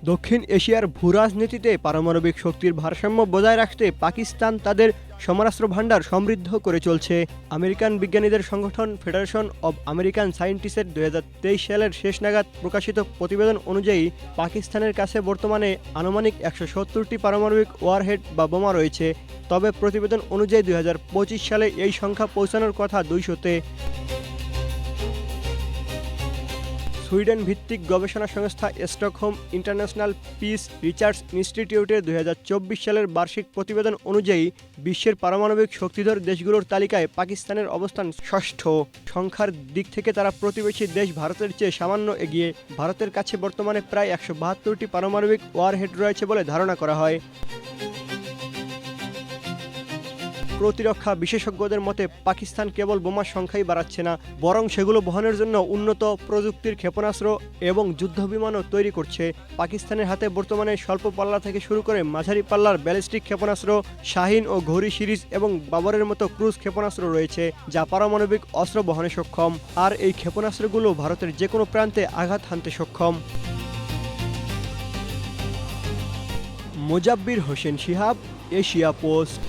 দক্ষিণ এশিয়ার ভূরাজনীতিতে পারমাণবিক শক্তির ভারসাম্য বজায় রাখতে পাকিস্তান তাদের সমরাস্ত্র ভাণ্ডার সমৃদ্ধ করে চলছে। আমেরিকান বিজ্ঞানীদের সংগঠন ফেডারেশন অব আমেরিকান সায়েন্টিস্টের 2023 সালের শেষ নাগাদ প্রকাশিত প্রতিবেদন অনুযায়ী পাকিস্তানের কাছে বর্তমানে আনুমানিক 170টি পারমাণবিক ওয়ারহেড বা বোমা রয়েছে। তবে প্রতিবেদন অনুযায়ী 2025 সালে এই সংখ্যা পৌঁছানোর কথা 200-তে। সুইডেন ভিত্তিক গবেষণা সংস্থা স্টকহোম ইন্টারন্যাশনাল পিস রিসার্চ ইনস্টিটিউটের 2024 সালের বার্ষিক প্রতিবেদন অনুযায়ী বিশ্বের পারমাণবিক শক্তিধর দেশগুলোর তালিকায় পাকিস্তানের অবস্থান ষষ্ঠ। সংখ্যার দিক থেকে তারা প্রতিবেশী দেশ ভারতের চেয়ে সামান্য এগিয়ে। ভারতের কাছে বর্তমানে প্রায় 172টি পারমাণবিক ওয়ারহেড রয়েছে বলে ধারণা করা হয়। প্রতিরক্ষা বিশেষজ্ঞদের মতে পাকিস্তান কেবল বোমার সংখ্যাই বাড়াচ্ছে না, বরং সেগুলো বহনের জন্য উন্নত প্রযুক্তির ক্ষেপণাস্ত্র এবং যুদ্ধবিমানও তৈরি করছে। পাকিস্তানের হাতে বর্তমানে স্বল্প পাল্লা থেকে শুরু করে মাঝারি পাল্লার ব্যালিস্টিক ক্ষেপণাস্ত্র, শাহিন ও ঘড়ি সিরিজ এবং বাবরের মতো ক্রুজ ক্ষেপণাস্ত্র রয়েছে, যা পারমাণবিক অস্ত্র বহনে সক্ষম। আর এই ক্ষেপণাস্ত্রগুলো ভারতের যে কোনো প্রান্তে আঘাত হানতে সক্ষম। মোজাব্বির হোসেন শিহাব, এশিয়া পোস্ট।